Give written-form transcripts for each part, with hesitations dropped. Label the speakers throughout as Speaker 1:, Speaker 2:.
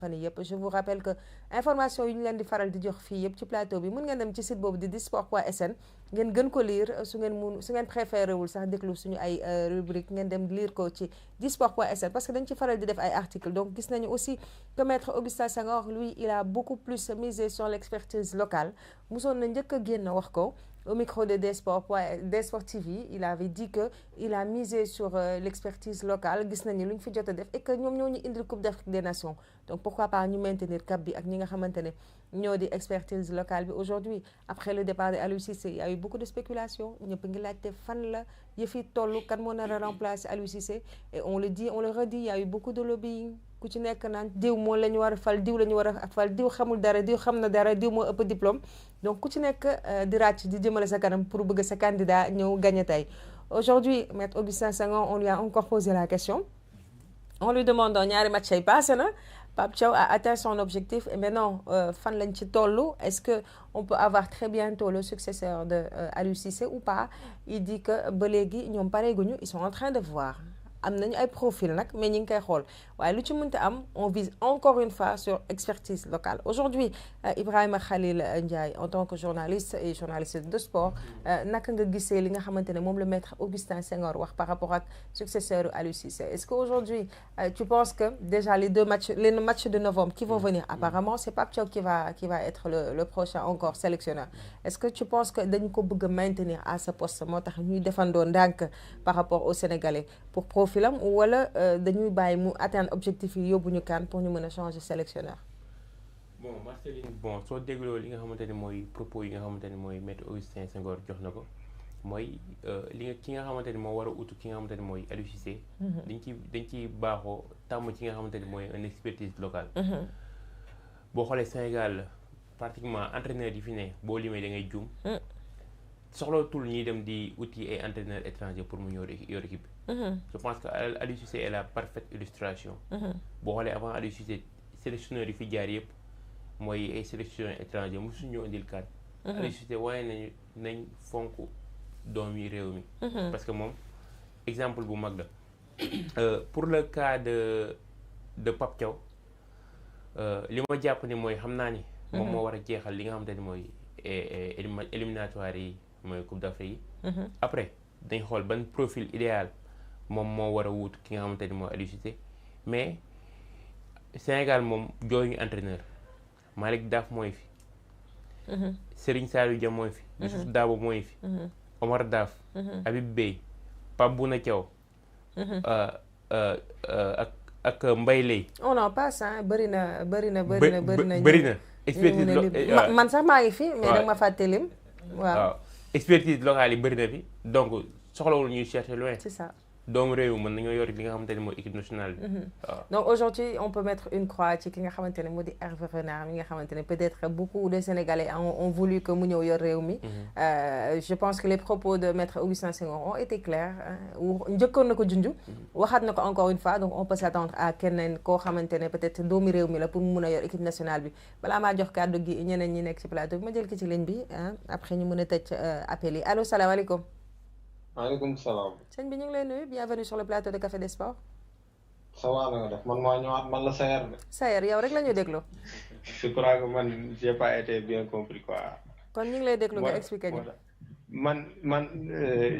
Speaker 1: Je vous rappelle que information yi ñu leen di faral di jox fii yëpp ci plateau bi mën ngeen dem ci site boobu di disport.sn ngeen gën ko lire su ngeen préféré wul sax déglu suñu ay rubrique ngeen dem lire ko ci disport.sn parce que dañ ci faral di def ay articles. Donc gis nañu aussi que maître Augustin Senghor lui il a beaucoup plus misé sur l'expertise locale musoon na njëkk a génn wax ko au micro de Desport TV, il avait dit que il a misé sur l'expertise locale gis nañu lu ñu fi jot a def et que ñoom ñoo ñu indil Coupe d'Afrique des Nations. Donc pourquoi pas ñu maintenir cap bi ak ñi nga xamante ne ñoo di expertise locale bi. Aujourd'hui après le départ de Aliou Cissé il y a eu beaucoup de spéculation ñëpp ngi laajte fan la yëfi toll kan moo nar a remplacer Aliou Cissé et on le dit on le redit il y a eu beaucoup de lobbying ku ci nekk naan diw moo la ñu war a fal diw la ñu war a fal diw xamul dara diw xam na dara diw moo ëpp diplôme. Donc ku ci nekk di ràcc di jëmale sa kanam pour bëgg sa candidat ñëw gagner tey. Aujourd'hui maître Augustin Senghor on lui a encore posé la question on lui demande ñaari match yi passé na Pape Thiaw a atteint son objectif et maintenant fan lañ ci tollu est-ce que on peut avoir très bientôt le successeur de Aliou Cissé ou pas. Il dit que ba léegi ñoom pareeguñu ils sont en train de voir am nañu ay profil nag mais ñi ngi koy xool waaye lu ci mënta am on vise encore une fois sur expertise locale. Aujourd'hui Ibrahima Khalil Ndiaye en tant que journaliste et journaliste de sport naka nga gisee li nga xamante ne moom le maître Augustin Senghor wax par rapport ak successeur Aliou Cissé. Est-ce qu'aujourd'hui tu penses que déjà les matchs de novembre qui vont venir apparemment c'est Pape Thiaw qui va être le prochain encore sélectionneur. Est-ce que tu penses que dañ ko bëgg maintenir à ce poste moo tax ñuy defandoo ndànk par rapport aux Sénégalais pour filam wala dañuy bàyyi mu atteindre objectif yi yóbbu ñu kan pour ñu mën a changer sélectionneur.
Speaker 2: Bon Marceline soo dégloo li nga xamante ne mooy propos yi nga xamante ne mooy maître Augustin Senghor jox na ko mooy ki nga xamante ne moo war a utu ki nga xamante ne mooy Aliou Cissé. dañ ci baaxoo tàmm ci nga xamante ne mooy une expertise locale. boo xoolee Sénégal pratiquement entraîneur yi fi ne boo limee da ngay juum. soxlatul ñuy dem di outil ay entraîneurs étrangers pour mu yor équipe. Je pense que Aliou Cissé est la parfaite illustration. boo xoolee avant Aliou Cissé sélectionneur yi fi jaar yëpp mooy ay sélectionneurs étrangers mosuñu ñoo indil kat. Aliou Cissé waaye nañ fonk doom yi réew mi. parce que moom exemple bu mag la. Pour le cas de Pape Thiaw li ma jàpp ni mooy xam naa ni. moom moo war a jeexal li nga xamante ni mooy éliminatoire yi mooy Coupe d'Afrique yi. après dañ xool ban profil idéal moom moo war a wut ki nga xamante ni mooy Aliou Cissé mais Sénégal moom jooyuñu entraîneur Malick Daf mooy fi. Serigne Saliou Dia mooy fi. Youssouf Dabo mooy fi. Omar Daf. Habib Beye Pape Bouna Thiaw. ak Mbaye Leye.
Speaker 1: on en passe hein bëri na.
Speaker 2: expertise
Speaker 1: man sax maa ngi fi mais danga ma fàtte lim. waaw
Speaker 2: expertise locale yi bëri na fi donc soxlawul ñuy chercher loin.
Speaker 1: c'est ça.
Speaker 2: doomu réew mën nañoo yor li nga xamante ne mooy équipe nationale bi.
Speaker 1: Donc aujourd'hui on peut mettre une croix ci ki nga xamante ne moo di Hervé Renard mi nga xamante ne peut-être beaucoup de Sénégalais ont voulu que mu ñëw yor réew mi. Je pense que les propos de maître Augustin Senghor ont été clairs njëkkoon na ko junj. waxaat na ko encore une fois donc on peut s'attendre à keneen koo xamante ne peut-être doomu réew mi la pour mu mun a yor équipe nationale bi balaa maa jox kàddu gi ñeneen ñi nekk ci plateau bi ma jël ki ci ligne bi après ñu mën a tëj appel yi allo salaamaaleykum.
Speaker 3: maaleykum salaam.
Speaker 1: sëñ bi ñu ngi lay nuyu bienvenue sur le plateau de Café des Sports.
Speaker 3: ça va na nga def man maa ñëwaat man la Sayer de.
Speaker 1: Sayer yow rek la ñu déglu.
Speaker 3: je crois que man j'ai pas été bien compris quoi.
Speaker 1: kon ñu ngi lay déglu nga expliquer ñu.
Speaker 3: man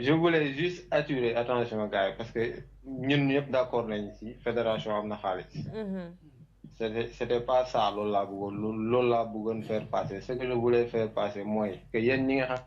Speaker 3: je voulais juste attirer attention gars yi parce que ñun ñëpp d'accord nañ ci fédération am na xaalis. c'était pas ça loolu laa bëggoon faire passer ce que je voulais faire passer mooy que yéen ñi nga xam.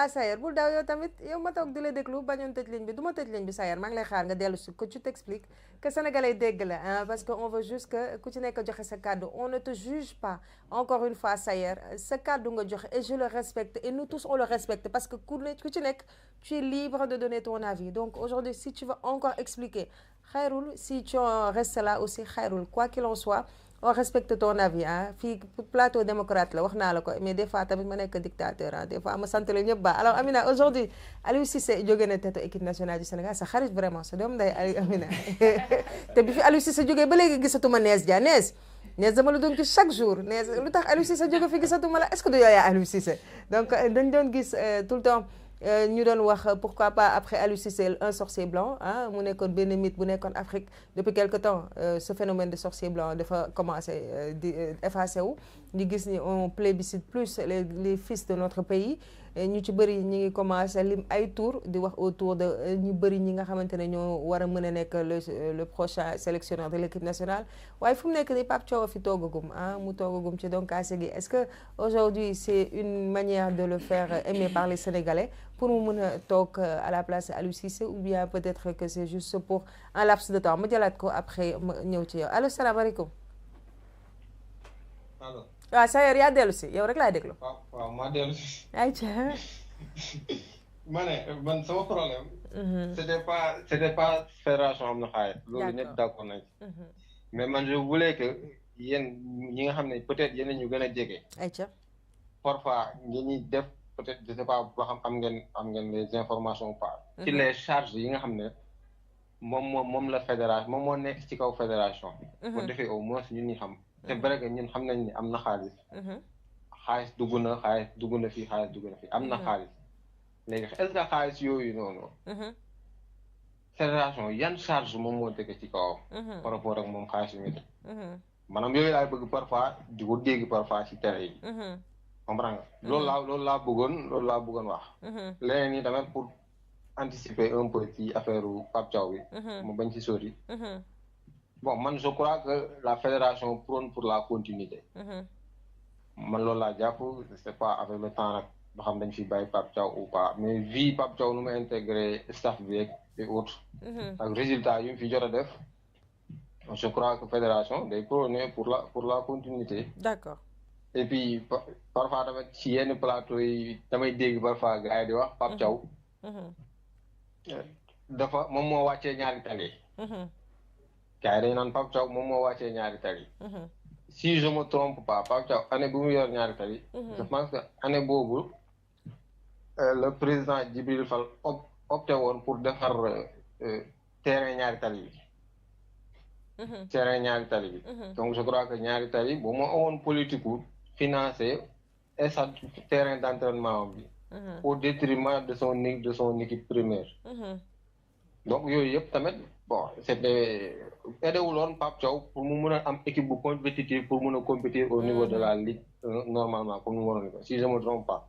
Speaker 1: Sayer bul daaw yow tamit yow ma toog di la déglu bañoon tëj ligne bi du ma tëj ligne bi Sayer maa ngi lay xaar nga dellu si que tu t'expliques que sénégalais dégg la parce que on veut juste que ku ci nekk joxe sa kàddu on ne te juge pas encore une fois Sayer sa kàddu nga joxe et je le respecte et nous tous on le respecte parce que ku ci nekk tu es libre de donner ton avis donc aujourd'hui si tu veux encore expliquer xayrul si tu restes là aussi xayrul quoi qu'il en soit on respecte ton avis fii plateau démocrate la wax naa la ko mais des fois tamit ma nekk dictateur des fois ma sant la ñëpp ba alors Amina aujourd'hui Aliou Cissé jóge na tête équipe nationale du Sénégal sa xarit vraiment sa doom nday Amina te bi fi Aliou Cissé jógee ba léegi gisatuma Nees Dia Nees dama la doon gis chaque jour Nees lu tax Aliou Cissé jóge fi gisatuma la est-ce que du yow yaa Aliou Cissé donc dañ doon gis tout le temps ñu doon wax pourquoi pas après Aliou Cissé un sorcier blanc ah mu nekkoon benn mythe bu nekkoon Afrique depuis quelque temps ce phénomène de sorcier blanc dafa commencé di effacé wu ñu gis ni on plébiscite plus les fils de notre pays ñu ci bëri ñi ngi commencé lim ay tour di wax autour de ñu bëri ñi nga xamante ne ñoo war a mën a nekk le prochain sélectionneur de l'équipe nationale waaye fu mu nekk ni Pape Thiaw fi toogagum ah mu toogagum ci donc gi est-ce que aujourd'hui c'est une manière de le faire aimer par les Sénégalais pour mu mën a toog à la place Aliou Cissé ou bien peut-être que c'est juste pour un laps de temps ma jëlaat ko après ma ñëw ci yow allo salaamaaleykum.
Speaker 3: allo.
Speaker 1: waaw Sayer yaa dellu si yow rek laay déglu.
Speaker 3: waaw maa dellu si.
Speaker 1: ayca.
Speaker 3: ma ne man sama problème. c'était pas fédération am na xaalis. loolu ñëpp d'accord nañ ci. mais man je voulais que yéen ñi nga xam ne peut-être yéen ñu gën a jege.
Speaker 1: ayca.
Speaker 3: parfois ñi def peut-être je sais pas ba xam am ngeen les informations ou pas. ci les charges yi nga xam ne moom la fédération moom moo nekk ci kaw fédération. bu defee au moins ñun ñi xam. c'est vrai que ñun xam nañ ni am na xaalis. xaalis dugg na fii xaalis dugg na fii am na xaalis. léegi est-ce que xaalis yooyu noonu. fédération yan charge moom moo tege ci kawam. par rapport ak moom xaalis yu muy def. maanaam yooyu laay bëgg parfois di ko dégg parfois ci télé yi. comprends nga loolu laa bëggoon wax. leneen yi tamit pour anticiper un peu ci affaire Pape Thiaw bi. mu bañ ci sori. bon man je crois que la fédération prône pour la continuité. man loolu laa jàpp c'est pas avec le temps nag ba xam dañ fi bàyyi Pape Thiaw ou pas mais vie Pape Thiaw nu mu intégré staff bi et autres. ak résultat yu mu fi jot a def. je crois que fédération day prôner pour la continuité.
Speaker 1: D'accord.
Speaker 3: et puis parfois tamit ci yenn plateau yi damay dégg parfois gars yi di wax Pape Thiaw. dafa moom moo wàccee ñaari tali. gars yi dañu naan Pape Thiaw moom moo wàccee ñaari tali. si je me trompe pas Pape Thiaw année bu mu yor ñaari tali. je pense que année boobu le président Djibril Fall opté woon pour defar terrain ñaari tali bi. terrain ñaari tali bi. donc je crois que ñaari tali bu ma amoon politique gu financer sa terrain d'entraînement bi. au détriment de son équipe première. donc yooyu yëpp tamit bon c'était aidewuloon Pape Thiaw pour mu mun a am équipe bu compétitive pour mun a compétir au niveau de la ligue normalement comme mu waroon ko si je me trompe pas.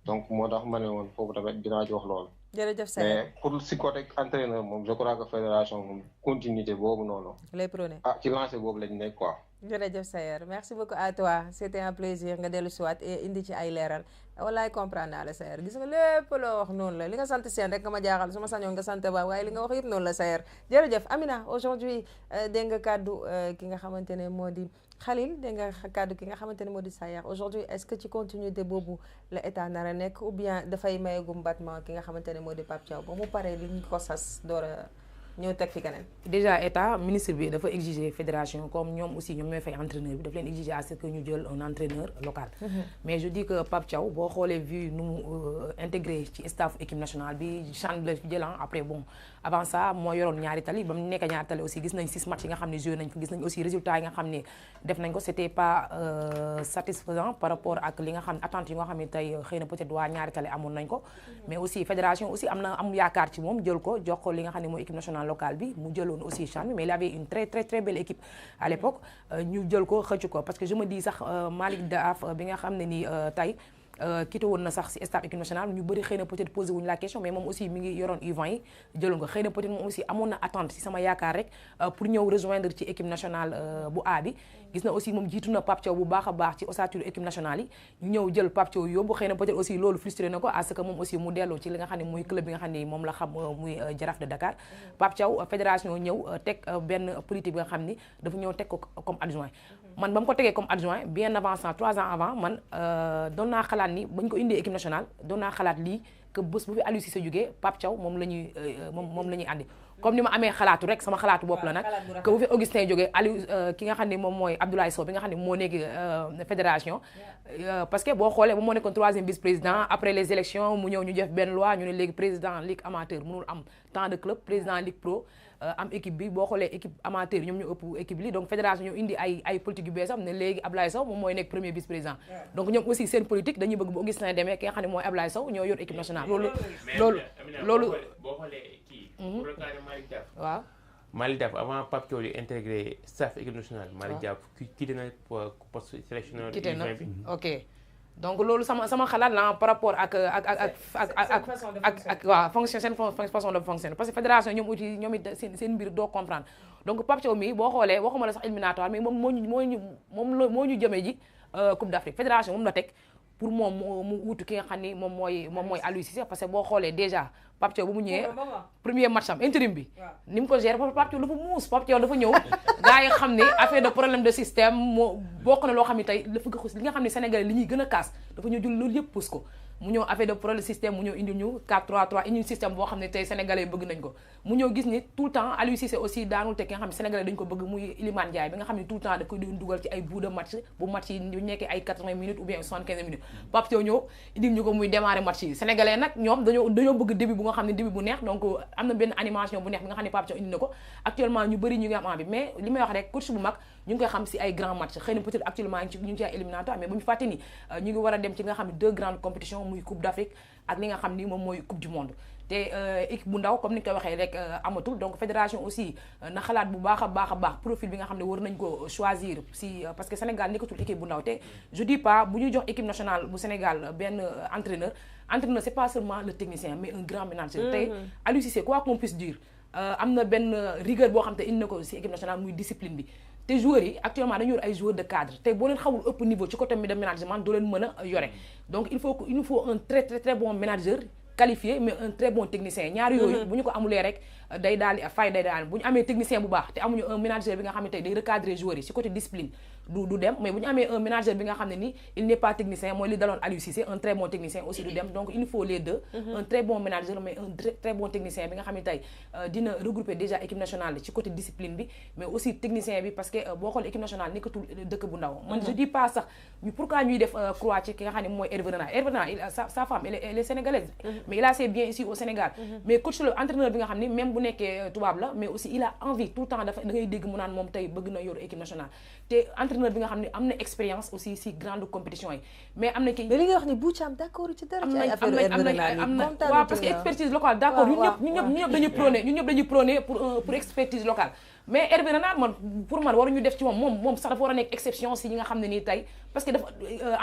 Speaker 3: donc moo tax ma ne woon foofu tamit dinaa ci wax loolu.
Speaker 1: jërëjëf Sayer
Speaker 3: mais pour si côté entraîneur moom je crois que fédération moom continuité boobu noonu.
Speaker 1: lay prôné
Speaker 3: ci lancé boobu lañ nekk quoi.
Speaker 1: jërëjëf Sayer merci beaucoup à toi c'était un plaisir nga dellu si waat et indi ci ay leeral wallaay comprendre naa la Sayer gis nga lépp loo wax noonu la li nga sant seen rek nga ma jaaxal su ma sañoon nga sant ba waaye li nga wax yëpp noonu la Sayer jërëjëf Amina aujourd'hui dégg nga kàddu ki nga xamante ne moo di Khalil dégg nga kàddu ki nga xamante ne moo di Sayer aujourd'hui est-ce que ci continuité boobu la état nar a nekk ou bien dafay mayegum battement ki nga xamante ne moo di Pape Thiaw ba mu paree li ñu ko sas door a ñëw teg fi keneen.
Speaker 4: déjà état ministre bi dafa exiger fédération comme ñoom aussi ñoom ñooy fay entraîneur bi daf leen exiger à ce que ñu jël un entraîneur local. mais je dis que Pape Thiaw boo xoolee vu nu mu intégré ci staff équipe nationale bi CHAN la jël après bon avant ça moo yoroon ñaari tali ba mu nekk ñaari tali aussi gis nañ 6 matchs yi nga xam ne joué nañ ko gis nañ aussi résultats yi nga xam ne def nañ ko c'était pas satisfaisant par rapport ak li nga xam ne attentes yi nga xam ne tey xëy na peut-être waa ñaari tali amoon nañ ko. mais aussi fédération aussi am yaakaar ci moom jël ko jox ko li nga xam ne mooy équipe nationale locale bi mu jëloon aussi CHAN bi mais il avait une très très très belle équipe à l'époque ñu jël ko xëcc ko parce que je me dis sax Malick Daaf bi nga xam ne ni tey quitté woon na sax ci staff équipe nationale ñu bëri xëy na peut-être posé wuñu la question mais moom aussi mi ngi yoroon U20 yi jëloon ko xëy na peut-être moom aussi amoon na attente ci sama yaakaar rek pour ñëw rejoindre ci équipe nationale bu A bi gis na aussi moom jiitu na Pape Thiaw bu baax a baax ci ossature équipe nationale yi ñu ñëw jël Pape Thiaw yóbbu xëy na peut-être aussi loolu frustré na ko à ce que moom aussi mu delloo ci li nga xam ne muy club bi nga xam ne moom la xam muy Jaraaf de Dakar Pape Thiaw fédération ñëw teg benn politique bi nga xam ni dafa ñëw teg ko comme adjoint man ba mu ko tegee comme adjoint bien avant ça 3 ans avant man doon naa xalaat ni bañ ko indee équipe nationale doon naa xalaat lii que bés bu fi Aliou Cissé jógee Pape Thiaw moom la ñuy andi comme ni ma amee xalaatu rek sama xalaatu bopp la nag que bu fi Augustin jógee Aliou ki nga xam ne moom mooy Abdoulaye Sow bi nga xam ne moo nekk fédération parce que boo xoolee ba moo nekkoon 3e vice-président après les élections mu ñëw ñu def benn loi ñu ne léegi président ligue amateur mënul am tant de club président ligue pro am équipe bi boo xoolee équipe amateur ñoom ñoo ëpp équipe li donc fédération ñoo indi ay politique yu beesam ne léegi Ablaye Sow moom mooy nekk premier vice président donc ñoom aussi seen politique dañuy bëgg bu Augustin demee ki nga xam ne mooy Ablaye Sow ñoo yor équipe nationale loolu
Speaker 2: boo xoolee kii pour le cas de Malick Diaf
Speaker 4: waaw
Speaker 2: Malick Diaf avant Pape Thiaw di intégré staff équipe nationale Malick Diaf quitté na poste sélectionneur
Speaker 4: quitté na ok donc loolu sama xalaat la par rapport ak waaw fonction seen façon de fonctionner parce que fédération ñoom aussi ñoom it seen mbir doo comprendre donc Pape Thiaw mi boo xoolee waxuma la sax éliminatoire mais moom moo ñu jëmee ji Coupe d'Afrique fédération moom la teg pour moom mu wutu ki nga xam ni moom mooy Aliou Cissé parce que boo xoolee déjà Pape Thiaw bu mu ñëwee premier match am intérim bi ni mu ko géré Pape Thiaw dafa muus Pape Thiaw dafa ñëw gars yi xam ne affaire de problème de système moo bokk na loo xam ne tey li nga xam ne Sénégalais li ñuy gën a kaas dafa ñëw jël loolu yëpp pousse ko mu ñëw affaire de problème système mu ñëw indi ñu 4-3-3 indi système boo xam ne tey Sénégalais bëgg nañ ko mu ñëw gis ni tout le temps Aliou Cissé aussi daanul te ki nga xam ne Sénégalais dañ ko bëgg muy Iliman Ndiaye bi nga xam ne tout le temps da koy dugal ci ay bout de match bu match yi ñu nekkee ay 80 minutes ou bien 75 minutes Pape Thiaw ñëw indi ñu ko muy démarrer match yi Sénégalais nag ñoom dañoo bëgg début bu nga xam ne début bu neex donc am na benn animation bu neex bi nga xam ne Pape Thiaw indi na ko actuellement ñu bëri ñu ngi am envie mais li may wax rek coach bu mag ñu ngi koy xam si ay grands matchs xëy na peut-être actuellement ñu ngi ci ay éliminatoire mais bu ñu fàtte ni ñu ngi war a dem ci nga xam ne 2 grandes compétitions muy Coupe d'Afrique ak li nga xam ni moom mooy Coupe du Monde te équipe bu ndaw comme ni nga ko waxee rek amatul donc fédération aussi na xalaat bu baax a baax profil bi nga xam ne war nañ ko choisir si parce que Sénégal nekkatul équipe bu ndaw te je dis pas bu ñuy jox équipe nationale bu Sénégal benn entraîneur c'est pas seulement le technicien mais un grand manager tey Aliou Cissé quoi qu'on puisse dire am na benn rigueur boo xam te indi na ko si équipe nationale muy discipline bi te joueurs yi actuellement dañu yor ay joueurs de cadre te boo leen xamul ëpp niveau ci côté de management doo leen mën a yore donc il nous faut un très très très bon manager qualifié mais un très bon technicien ñaar yooyu bu ñu ko amulee rek day daal bu ñu amee technicien bu baax te amuñu un manager bi nga xam ne tey day recadrer joueurs yi ci côté discipline du dem mais bu ñu amee un manager bi nga xam ne ni il n'est pas technicien mooy li daloon Aliou Cissé un très bon technicien aussi du dem donc il faut les deux un très bon manager mais un très bon technicien bi nga xam ne tey dina regrouper déjà équipe nationale ci côté discipline bi mais aussi technicien bi parce que boo xoolee équipe nationale nekkatul dëkk bu ndaw man je dis pas sax pourquoi ñuy def croix ci ki nga xam ne mooy Hervé Renard sa femme elle est sénégalaise mais il a ses biens ici au Sénégal mais coach le entraîneur bi nga xam ne même bu nekkee tubaab la mais aussi il a envie tout le temps dafa da ngay dégg mu naan moom tey bëgg na yor équipe nationale te entraîneur bi nga xam ne am na expérience aussi si grande compétition yi mais am na ki
Speaker 1: mais li nga wax ni Boucham d'accord ci dara ci ay affaire
Speaker 4: am na waaw parce que expertise locale d'accord ñun ñëpp dañuy prôner pour expertise locale mais Hervé Renard man pour man waruñu def ci moom sax dafa war a nekk exception si ñi nga xam ne nii tey parce que dafa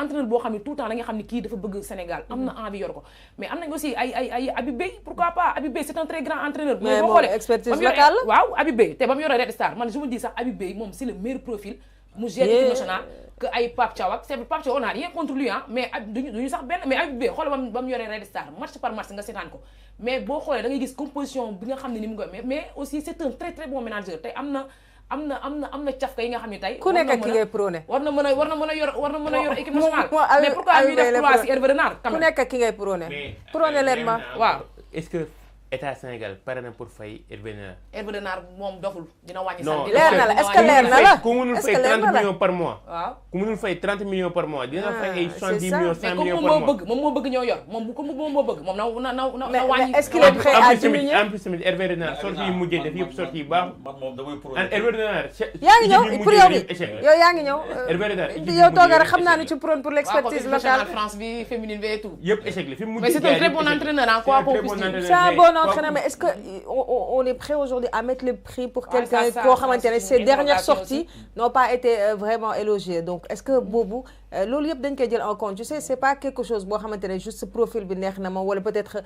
Speaker 4: entraîneur boo xam ne tout le temps da nga xam ne kii dafa bëgg Sénégal am na envie yor ko mais am nañ aussi ay Habib Beye pourquoi pas Habib Beye c'est un très grand entraîneur mais boo xoolee
Speaker 1: expertise locale la
Speaker 4: waaw Habib Beye te ba mu yoree Red Star man je me dis sax Habib Beye moom c'est le meilleur profil mu gère équipe nationale que ay Pape Thiaw ak c'est Pape Thiaw on a rien contre lui mais duñu sax benn mais Habib Beye xoolal ba mu yoree Red Star match par match nga seetaan ko mais boo xoolee da ngay gis composition bi nga xam ne ni mu ngi mais aussi c'est un très très bon manager tey am na cafka yi nga xam ne tey
Speaker 1: ku nekk ki ngay prôné
Speaker 4: war na mën a yor équipe nationale mais pourquoi ñuy def croix ci Hervé Renard
Speaker 1: ku nekk ki ngay prôné leen ma
Speaker 2: waaw est-ce que état Sénégal pare na pour fay Hervé
Speaker 4: Renard moom doful dina wàññi
Speaker 1: leer na la est-ce que leer na la
Speaker 2: ku mënul fay 30 millions par mois
Speaker 4: waaw
Speaker 2: ku mënul fay 30 millions par mois dina fay ay 70 millions 100 millions par mois
Speaker 4: moom moo bëgg ñoo yor moom moo bëgg moom na wàññi
Speaker 1: est-ce qu'il est prêt à diminuer
Speaker 2: en plus tamit Hervé Renard sorti yi mujjee def yëpp sorti yi baax Hervé Renard
Speaker 1: yaa ngi ñëw pour yow bi yow yaa ngi ñëw
Speaker 2: Hervé Renard
Speaker 1: yow tooga rek xam naa ne ci prône pour l'expertise locale
Speaker 4: France bi féminine bi et tout
Speaker 2: yëpp échec la fi mu
Speaker 4: mais c'est un très bon entraîneur en quoi qu'on puisse dire
Speaker 1: c'est un bon entraîneur mais est-ce que on est prêt aujourd'hui à mettre le prix pour quelqu'un koo xamante ne ses dernières sorties n'ont pas été vraiment élogiées donc est-ce que boobu loolu yëpp dañ koy jël en compte tu sais c'est pas quelque chose boo xamante ne juste profil bi neex na ma wala peut-être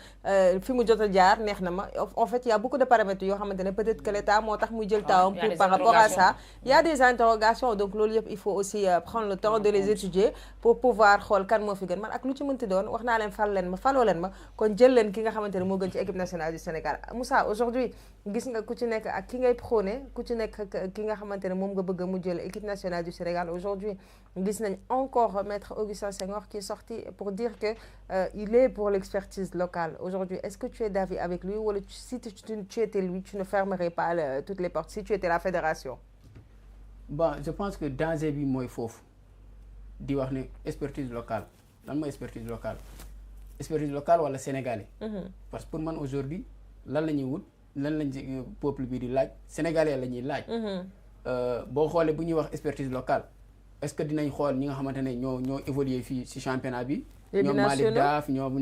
Speaker 1: fi mu jot a jaar neex na ma en fait il y a beaucoup de paramètres yoo xamante ne peut-être que l'État moo tax muy jël temps pour par rapport à ça il y a des interrogations donc loolu yëpp il faut aussi prendre le temps de les étudier pour pouvoir xool kan moo fi gën man ak lu ci mënti doon wax naa leen faloo leen ma kon jël leen ki nga xamante ne moo gën ci équipe nationale du Sénégal Moussa aujourd'hui gis nga ku ci nekk ak ki ngay prôné ku ci nekk ki nga xamante ne moom nga bëgg mu jël équipe nationale du Sénégal aujourd'hui gis nañ encore maître Augustin Senghor qui est sorti pour dire que il est pour l'expertise locale aujourd'hui est-ce que tu es d'avis avec lui ou si tu étais lui tu ne fermerais pas toutes les portes si tu étais la fédération
Speaker 5: bon je pense que danger bi mooy foofu di wax ne expertise locale lan mooy expertise locale wala sénégalais parce que pour man aujourd'hui lan la ñuy wut lan lañ peuple bi di laaj sénégalais la ñuy laaj. boo xoolee bu ñuy wax expertise locale est-ce que dinañ xool ñi nga xamante ne ñoo évoluer fii ci championnat bi. ñoom Malick Daaf ñoom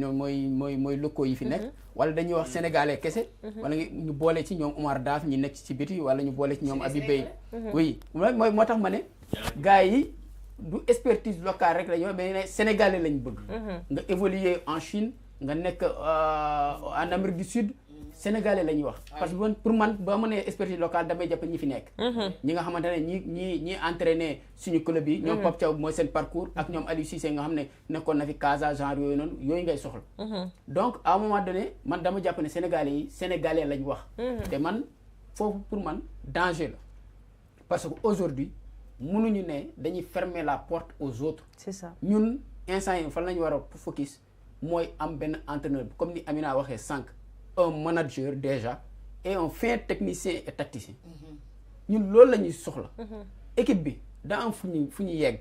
Speaker 5: mooy locaux yi fi nekk. wala dañuy wax sénégalais kese. wala ñu boole ci ñoom Omar Daaf ñi nekk ci biti wala ñu boole ci ñoom Habib Beye. oui moo tax ma ne. gars yi du expertise locale rek la ñu mais ne sénégalais lañ bëgg. nga évoluer en Chine nga nekk en Amérique du Sud. sénégalais la ñuy wax parce que pour man ba ma nee expertise locale damay jàpp ñi fi nekk ñi nga xamante ne ñi entraîné suñu club yi ñoom Pape Thiaw mooy seen parcours ak ñoom Aliou Cissé nga xam ne nekkoon na fi Casa genre yooyu noonu yooyu ngay soxla donc à un moment donné man dama jàpp ne sénégalais lañ wax te man foofu pour man danger la parce que aujourd'hui mënuñu ne dañuy fermer la porte aux autres
Speaker 1: c'est ça
Speaker 5: ñun instant yi fan lañu war a focus mooy am benn entraîneur comme ni Amina waxee sànq un manager déjà et un fin technicien et tacticien ñun loolu la ñuy soxla équipe bi daa am fu ñu yegg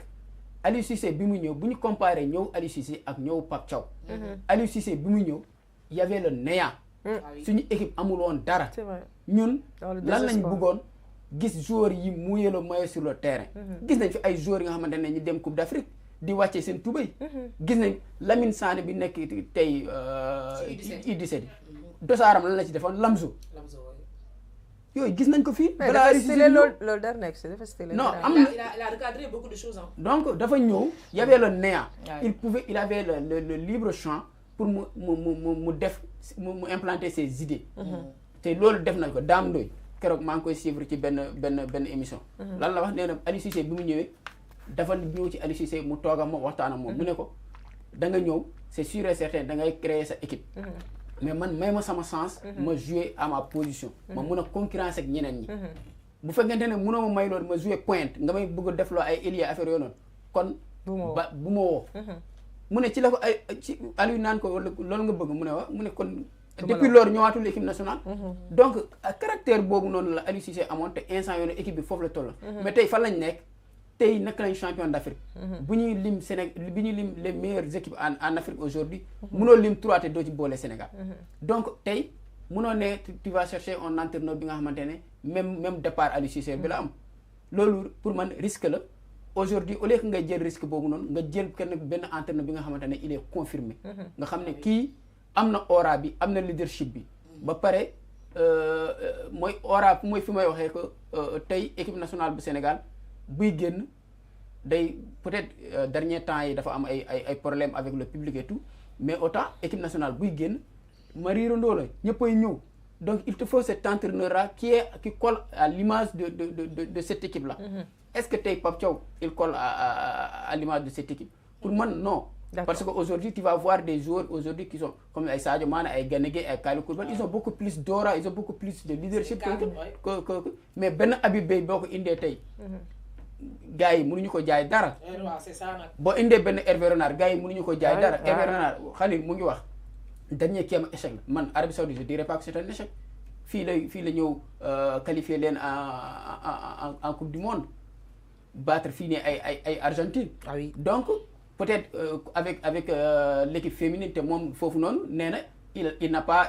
Speaker 5: Aliou Cissé bi mu ñëw bu ñu comparé ñëw Aliou Cissé ak ñëw Pape Thiaw Aliou Cissé bi mu ñëw y avait le néant suñu équipe amul woon dara ñun lan lañ bëggoon gis joueurs yi mouiller le maillot sur le terrain gis nañ fi ay joueurs yi nga xamante ne ñu dem Coupe d'Afrique di wàccee seen tubéy gis nañ Lamine Sané bi nekk tey U17 dosaaram lan la ci defoon Lamzo yooyu gis nañ ko fii.
Speaker 1: loolu dara nekk si dafa stylé.
Speaker 5: non am na
Speaker 4: il a recadré beaucoup de choses.
Speaker 5: donc dafa ñëw y avait le néant. il avait le libre champ pour mu def mu implanter ses idées. te loolu def nañ ko Dame Ndoye keroog maa ngi koy suivre ci benn émission. lan la wax nee na Aliou Cissé bi mu ñëwee dafa ñëw ci Aliou Cissé mu toog ak moom waxtaan ak moom mu ne ko da nga ñëw c'est sûr et certain da ngay créer sa équipe. mais man may ma sama sens. ma jouer à ma position. ma mun a concurrence ak ñeneen ñi. bu fekkente ne munoo ma may loolu ma jouer pointe nga may bëgg a defloo ay ailier affaire yooyu noonu kon. bu ma woo. mu ne ci la ko ay ci Aliou naan ko loolu nga bëgg mu ne wa mu ne kon. depuis loolu ñëwaatul équipe nationale. donc caractère boobu noonu la Aliou Cissé amoon te instant yoonu équipe bi foofu la toll. mais tey fan lañ nekk tey naka lañ champion d'Afrique. bu ñuy lim Sénégal bi ñuy lim les meilleures équipes en Afrique aujourd'hui mënoo lim 3 te doo ci boole Sénégal. donc tey mënoo ne tu vas chercher un entraîneur bi nga xamante ne même départ Aliou Cissé bi la am loolu pour man risque la aujourd'hui au lieu que nga jël risque boobu noonu nga jël benn entraîneur bi nga xamante ne il est confirmé. nga xam ne kii am na aura bi am na leadership bi. ba pare mooy aura mooy fi may waxee que tey équipe nationale bu Sénégal. buy génn day peut-être dernier temps yi dafa am ay problème avec le public et tout mais autant équipe nationale buy génn ma riirandoo la ñëppay ñëw donc il te faut cet entraîneur là qui colle à l'image de cette équipe là. Est-ce que tey Pape Thiaw il colle à l'image de cette équipe pour man non. Parce que aujourd'hui tu vas voir des joueurs aujourd'hui qui sont comme ay Sadio Mané ay Gana Gueye ay Kalidou Koulibaly ils ont beaucoup plus d'aura ils ont beaucoup plus de leadership que mais benn Habib Beye boo ko indee tey. gars yi mënuñu ko jaay dara.
Speaker 4: c'est ça nag.
Speaker 5: boo indee benn Hervé Renard gars yi mënuñu ko jaay dara. Hervé Renard Khalil mu ngi wax dernier kii am échec la man Arabie Saoudite je dirais pas que c'est un échec fii la ñëw qualifier leen en coupe du monde battre fii nii ay Argentine.
Speaker 4: ah oui
Speaker 5: donc peut-être avec l'équipe féminine te moom foofu noonu nee na il n'a pas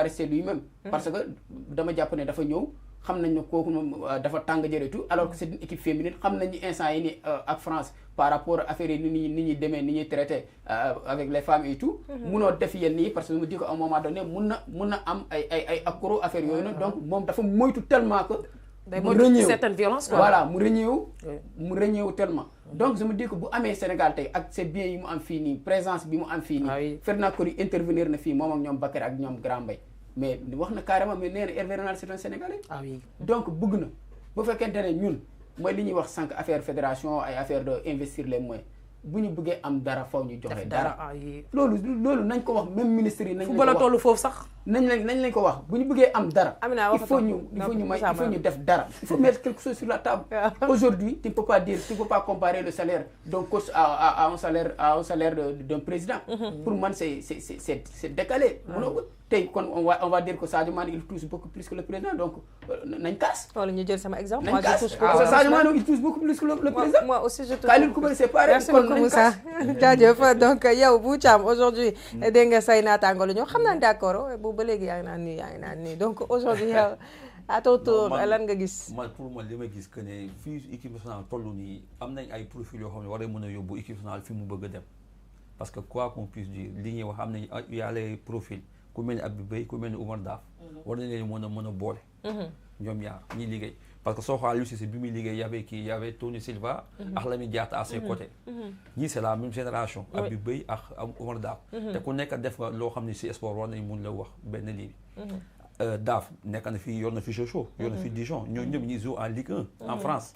Speaker 5: resté lui-même. parce que dama jàpp ne dafa ñëw. xam nañ ne kooku moom dafa tàng jëre tout alors que c'est une équipe féminine xam nañ ni instant yi ni ak France par rapport affaire yi ni ñuy demee ni ñuy traité avec les femmes et tout munoo def yenn yi parce que mu di ko à un moment donné mun na am ay accro affaire yooyu nag donc moom dafa moytu tellement que
Speaker 4: mu reñeewu certaine violence quoi
Speaker 5: voilà mu reñeewu tellement donc je me dis que bu amee Sénégal tey ak c'est bien yi mu am fii nii présence bi mu am fii nii Ferdinand Coly intervenir na fii moom ak ñoom Bakary ak ñoom Grand Mbaye mais wax na carrément mais nee na Hervé Renard c'est un Sénégalais.
Speaker 4: ah oui
Speaker 5: donc bëgg na bu fekkente ne ñun mooy li ñuy wax sànq affaire fédération ay affaire de investir les moyens bu ñu bëggee am dara faw ñu joxe dara. loolu nañ ko wax même ministre yi. nañ
Speaker 4: fu la tollu foofu sax.
Speaker 5: nañ lañ ko wax bu ñu bëggee am dara. il faut ñu def dara. il faut mettre quelque chose sur la table. aujourd'hui tu ne peux pas comparer le salaire d'un coach à un salaire d'un président. pour man c'est décalé. tey kon on va dire que Sadio Mané il touche beaucoup plus que le président donc nañ kaas.
Speaker 1: wala ñu jël sama exemple.
Speaker 5: nañ kaas Sadio Mané il touche beaucoup plus que le président.
Speaker 1: moi aussi je touche.
Speaker 5: Kalidou Koulibaly c'est pareil.
Speaker 1: merci beaucoup Moussa jaajëf donc yow Bou Thiam aujourd'hui dégg nga say naataango la ñoo xam naa d'accord bu ba léegi yaa ngi naan nii donc aujourd'hui yow à ton tour lan nga gis.
Speaker 6: man pour man li ma gis que ne fii équipe nationale toll nii am nañ ay profil yoo xam ne war a mën a yóbbu équipe nationale fi mu bëgg a dem parce que quoi qu'on puisse dire li ñuy wax am nañ y a les profils ku mel ni Habib Beye ku mel ni Oumar Daf war nañ leen mën a boole ñoom ñaar ñi liggéey parce que soo xoolee Aliou Cissé bi muy liggéey y avait Tony Silva ak Lamine Diatta à ses côtés ñii c'est la même génération Habib Beye ak Oumar Daf te ku nekk def nga loo xam ne si sport war nañ mun la wax benn lii Daf nekk na fi yor na fi Sochaux yor na fi Dijon ñoo ñëpp ñi joue en Ligue 1 en France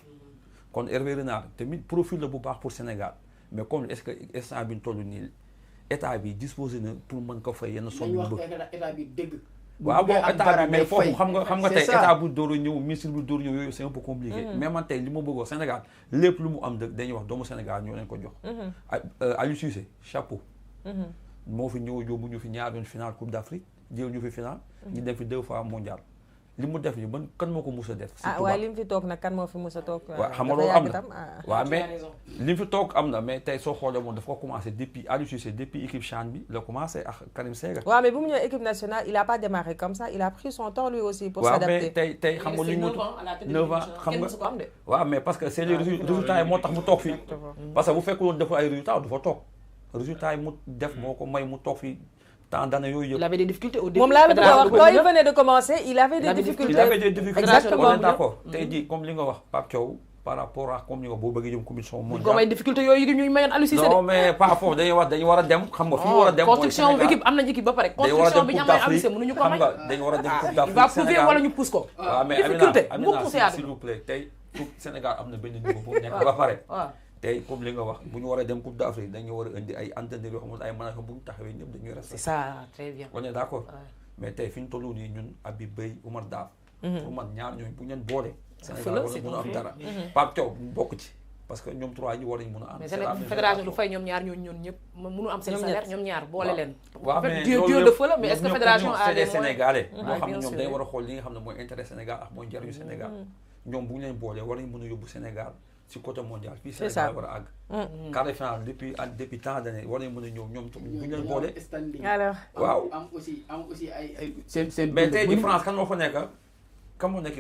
Speaker 6: kon Hervé Renard tamit profil la bu baax pour Sénégal mais comme est-ce que instant bi ñu toll nii état bi disposé na pour mën ko fay yenn somme yu bëgg
Speaker 5: état bi dégg.
Speaker 6: waaw bon état bi mais foofu xam nga tey état bu dóor a ñëw ministre bu dóor ñëw yooyu c'est un peu compliqué mais man tey li ma bëggoon Sénégal lépp lu mu am dañuy wax doomu Sénégal ñoo leen ko jox Aliou Cissé chapeau moo fi ñëw yóbbu ñu fi ñaar yoon final Coupe d'Afrique jël ñu fi final ñu dem fi 2 fois mondial li mu def ni ban kan moo ko mus a def
Speaker 1: waaye li mu fi toog nag kan moo fi mus a toog
Speaker 6: waaw xam nga loolu am na waaw mais li mu fi toog am na mais tey soo xoolee moom dafa ko commencé depuis Aliou Cissé depuis équipe CHAN bi la commencé ak Karim Séga
Speaker 1: waaw mais bu mu ñëwee équipe nationale il a pas démarré comme ça il a pris son temps lui aussi pour s'adapter
Speaker 6: waaw mais tey xam nga li mu 9 ans xam nga waaw mais parce que c'est les résultats yi moo tax mu toog fii parce que bu fekkuloon dafa ay résultats du fa toog résultats yi mu def moo ko may mu toog fii tant d'années yooyu yëpp.
Speaker 4: Il avait des difficultés au début.
Speaker 1: moom laa la bëgg a wax quand il venait de commencer il avait des difficultés.
Speaker 6: il avait des difficultés
Speaker 1: exactement
Speaker 6: on est d'accord tey jii comme li nga wax Pape Thiaw par rapport à comme li nga wax boo bëggee jëm compétition mondiale.
Speaker 4: comme ay difficultés yooyu ñuy mayoon Aliou Cissé.
Speaker 6: non mais pas foofu dañuy war a dem xam nga fi ñu war a dem.
Speaker 4: construction bu équipe am nañ équipe ba pare. construction bi ñu am Aliou Cissé mënuñu ko may.
Speaker 6: xam nga dañu war a dem Coupe d'Afrique
Speaker 4: il va prouver wala ñu pousse ko.
Speaker 6: waaw mais Amina s'il vous plaît tey Sénégal am na benn niveau boobu nekk ba pare. tey comme li nga wax bu ñu war a dem Coupe d'Afrique dañu war a indi ay entraîneurs yoo xam ne ay managers bu ñu taxawee ñëpp dañuy respecté.
Speaker 4: c'est ça très bien.
Speaker 6: on est d'accord mais tey fi ñu toll nii ñun Habib Beye Oumar Daf. pour man ñaar ñooñu bu ñu leen boole. Sénégal war na mën a am dara. Pape Thiaw bokk ci parce que ñoom 3 ñi war nañu mën a am.
Speaker 4: mais fédération du fay ñoom ñaar ñooñu ñëpp mënu am seen salaire ñoom ñaar boole leen.
Speaker 6: waaw mais
Speaker 4: loolu de feu la mais est-ce que fédération a
Speaker 6: des Sénégalais. loo xam ne ñoom dañu war a xool li nga xam ne mooy intérêt Sénégal ak mooy njariñu Sénégal. ñoom bu ñu leen boolee war nañu mën a yóbbu Sénégal ci côté mondial fii Sénégal war a àgg. quart de finale depuis tant d'années war nañu mën a ñëw ñoom bu ñu leen boole.
Speaker 1: alors
Speaker 5: waaw am aussi ay seen
Speaker 6: mais tey jii France kan moo fa nekk kan moo nekk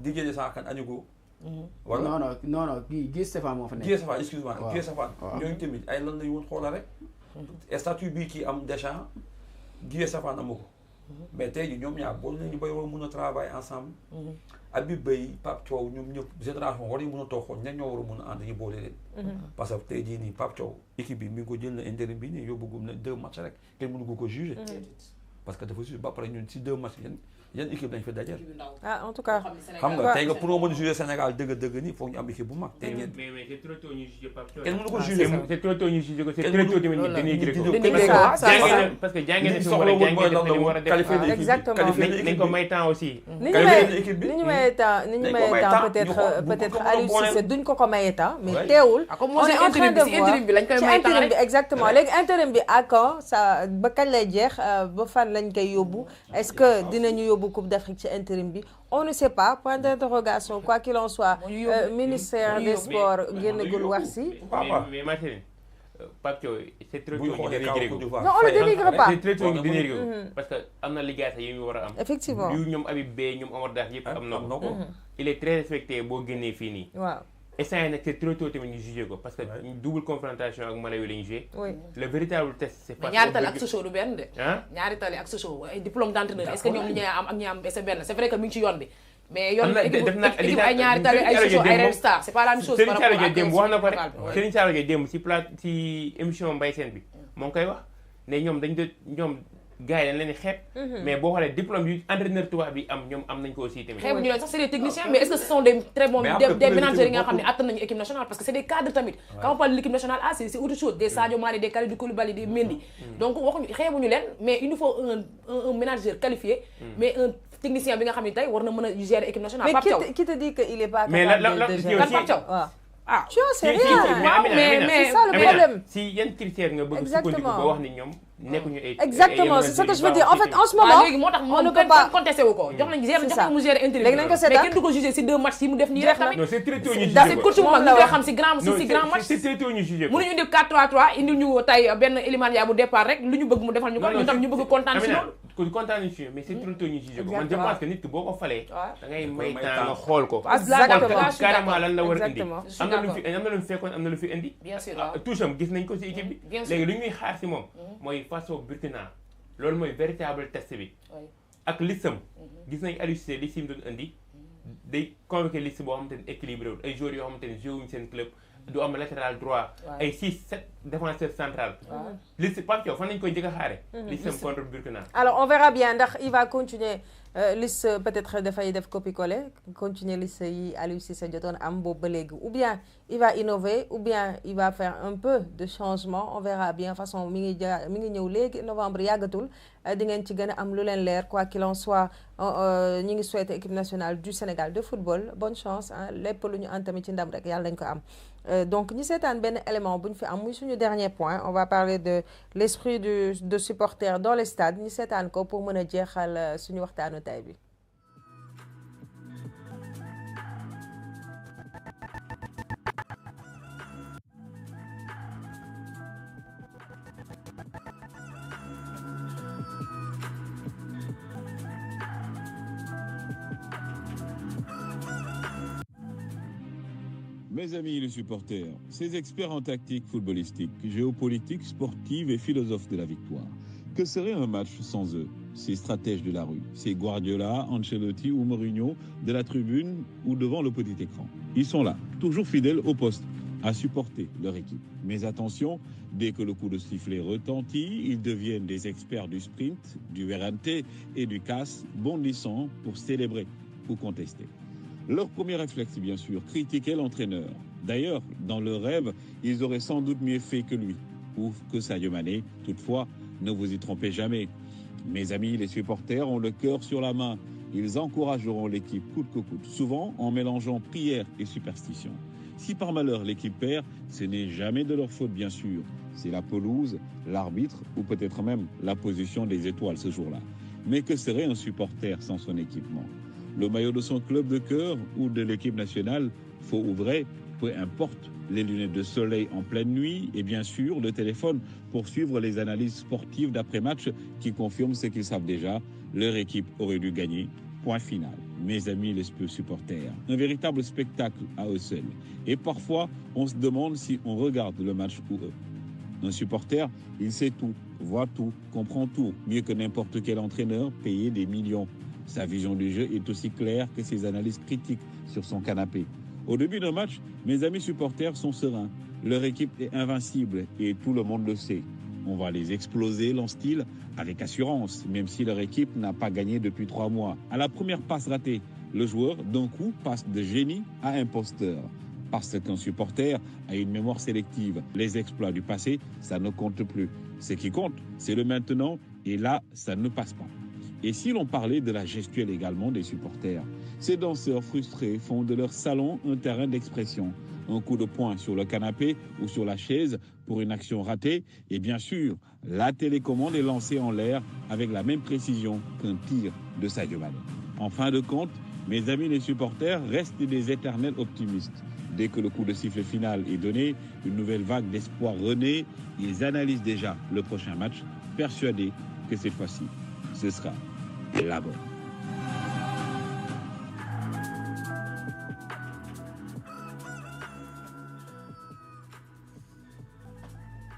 Speaker 6: Didier Deschamps kan Anigo.
Speaker 5: wala non Guy Stéphane moo fa nekk.
Speaker 6: Guy Stéphane excuse-moi Guy Stéphane ñooñu tamit ay lan lañu woon xoolal rek. statut bii kii am Deschamps Guy Stéphane amu ko. mais tey jii ñoom ñaar boole nañu bay war a mën a travailler ensemble. Habib Beye Pape Thiaw ñoom ñëpp génération war nañu mën a toog xool ñan ñoo war a mën a ànd ñu boole leen. parce que tey jii nii Pape Thiaw équipe bi mi ngi ko jël na intérim bi nii yóbbu na 2 matchs rek kenn mënu ko juger. parce que dafa juger ba pare ñun si 2 matchs yan équipe lañ fa dajal.
Speaker 1: en tout cas.
Speaker 6: xam nga tey nga pour nga mën a juger Sénégal dëgg nii foog ñu am équipe bu mag. tey ngeen
Speaker 2: mais c'est trop tôt ñu juger Pape Thiaw.
Speaker 6: kenn mënu ko juger
Speaker 2: c'est trop tôt ñu juger ko c'est très tôt tamit ñu dénigrer ko. parce que jàngee na fi mu war a jàngee na fi mu war a def.
Speaker 1: exactement
Speaker 2: nañ ko may temps aussi.
Speaker 1: ni ñu mayee temps peut-être Aliou Cissé duñ ko mayee temps mais teewul. on est en train de voir ci intérim bi exactement léegi intérim bi à quand ça ba kañ lay jeex ba fan lañ koy yóbbu est-ce que dinañu yóbbu Coupe d'Afrique ci intérim bi on ne sait pas point d'interrogation quoi qu'il en soit ministère des sports génnagul wax si.
Speaker 2: mais Marceline Pape Thiaw c'est très tôt ñu dénigré ko.
Speaker 1: non on le dénigre pas.
Speaker 2: c'est très tôt ñu dénigré ko parce que am na liggéey sax yi ñu war a am.
Speaker 1: effectivement
Speaker 2: yu ñoom Habib Beye ñoom Omar Daf yëpp am na ko. il est très respecté boo génnee fii nii.
Speaker 1: waaw.
Speaker 2: instant nag c'est trop tôt tamit ñu jugé ko parce que double confrontation ak Malawi la ñu joué. le véritable test c'est pas.
Speaker 4: ñaari tali ak Sochaux du benn de. ñaari tali ak Sochaux ay diplôme d'entraîneur est-ce que ñoom li ñuy am ak ñi am c'est benn c'est vrai que mi ngi ci yoon bi. mais yoon équipe ay ñaari tali ay Sochaux ay Red Star c'est pas la même chose. par rapport ak
Speaker 2: démb wax na ko rek Serigne Saliou Gueye démb ci émission Mbaye Sène bi moo ngi koy wax ne ñoom dañ doon ñoom. gars yi dañ leen di xeeb. mais boo xoolee diplôme yu entraîneur tubaab bi am ñoom am nañ ko aussi tamit.
Speaker 4: xeebu ñu leen sax c'est des techniciens mais est-ce que ce sont des très bons des managers yi nga xam ne attan nañu équipe nationale parce que c'est des cadres tamit. quand on parle de l'équipe nationale c'est autre chose des Sadio Mané des Kalidou Koulibaly des Mendy. donc waxuñu xeebuñu leen mais il nous faut un manager qualifié. mais un technicien bi nga xam ne tey war na mën a gérer équipe nationale. Pape Thiaw
Speaker 1: mais qui te dit que il est pas
Speaker 2: capable de gérer
Speaker 4: Pape Thiaw
Speaker 1: tu en sais rien mais c'est ça le problème.
Speaker 2: si yan critères nga bëgg sukkandiku ba wax ni ñoom nekkuñu ay
Speaker 1: exactement c'est ce que je veux dire en fait en ce moment
Speaker 4: léegi moo tax on ne peut pas contesté wu ko jox nañ jox mu gérer intérim mais kenn du ko jugé si 2 matchs yi mu def nii rek tamit
Speaker 2: non c'est très tôt ñu jugé
Speaker 4: c'est coach bu mag ñu koy xam si grand match
Speaker 2: c'est très tôt ñu jugé ko
Speaker 4: mënuñu indil 4-3-3 indil ñu tey benn Iliman Ndiaye bu départ rek lu ñu bëgg mu defal ñu ko ñu tam ñu bëgg kontaan si loolu
Speaker 2: kontaan si mais c'est trop tôt ñu jugé ko man je pense que nit ki boo ko falee da ngay may temps nga xool ko carrément lan la war a indi am na lu mu fekkoon am na lu fi indi toucham gis nañ ko si équipe bi léegi lu ñuy xaar si moom mooy face au Burkina loolu mooy véritable test bi ak listam gis nañ Aliou Cissé liste yi mu doon indi day convoqué liste boo xamante ne équilibré wul ay joueurs yoo xamante ne joué wuñ seen club du am latéral droit ay 6-7 défenseurs central liste Pape Thiaw fan lañ koy njëkk a xaare listam contre Burkina
Speaker 1: alors on verra bien ndax il va continuer liste peut-être dafay def copier-coller continuer liste yi Aliou Cissé jotoon am boobu ba léegi ou bien il va innover ou bien il va faire un peu de changement on verra bien façon mi ngi ñëw léegi novembre yàggatul di ngeen ci gën a am lu leen leer quoi qu'il en soit ñi ngi souhaiter équipe nationale du Sénégal de football bonne chance lépp lu ñu entamé ci ndam rek yàlla dañ ko am donc ñu seetaan benn élément bu ñu fi am muy suñu dernier point on va parler de l'esprit de supporter dans les stades ñu seetaan ko pour mën a jeexal suñu waxtaanu tay bi.
Speaker 7: Mes amis les supporters, ces experts en tactique footballistique, géopolitique, sportive et philosophes de la victoire, que serait un match sans eux? Ces stratèges de la rue, ces Guardiola, Ancelotti ou Mourinho de la tribune ou devant le petit écran. Ils sont là, toujours fidèles au poste, à supporter leur équipe. Mais attention, dès que le coup de sifflet retentit, ils deviennent des experts du sprint, du RNT et du casse, bondissant pour célébrer ou contester. Leur premier réflexe, bien sûr, critiquer l'entraîneur. D'ailleurs, dans leur rêve, ils auraient sans doute mieux fait que lui, ou que Sadio Mané. Toutefois, ne vous y trompez jamais. Mes amis, les supporters ont le cœur sur la main. Ils encourageront l'équipe coûte que coûte, souvent en mélangeant prière et superstition. Si par malheur l'équipe perd, ce n'est jamais de leur faute, bien sûr. C'est la pelouse, l'arbitre ou peut-être même la position des étoiles ce jour-là. Mais que serait un supporter sans son équipement? Le maillot de son club de cœur ou de l'équipe nationale, faux ou vrai, peu importe, les lunettes de soleil en pleine nuit et bien sûr le téléphone pour suivre les analyses sportives d'après-match qui confirment ce qu'ils savent déjà, leur équipe aurait dû gagner, point final. Mes amis les supporters, un véritable spectacle à eux seuls. Et parfois, on se demande si on regarde le match ou eux. Un supporter, il sait tout, voit tout, comprend tout, mieux que n'importe quel entraîneur payé des millions. Sa vision du jeu est aussi claire que ses analyses critiques sur son canapé. Au début d'un match, mes amis supporters sont sereins. Leur équipe est invincible et tout le monde le sait. On va les exploser, lance-t-il, avec assurance, même si leur équipe n'a pas gagné depuis 3 mois. À la première passe ratée, le joueur, d'un coup, passe de génie à imposteur. Parce qu'un supporter a une mémoire sélective. Les exploits du passé, ça ne compte plus. Ce qui compte, c'est le maintenant, et là, ça ne passe pas. Et si l'on parlait de la gestuelle également des supporters, ces danseurs frustrés font de leur salon un terrain d'expression. Un coup de poing sur le canapé ou sur la chaise pour une action ratée, et bien sûr, la télécommande est lancée en l'air avec la même précision qu'un tir de Sadio Mané. En fin de compte, mes amis les supporters restent des éternels optimistes. Dès que le coup de sifflet final est donné, une nouvelle vague d'espoir renaît. Ils analysent déjà le prochain match, persuadés que cette fois-ci, ce sera la bonne.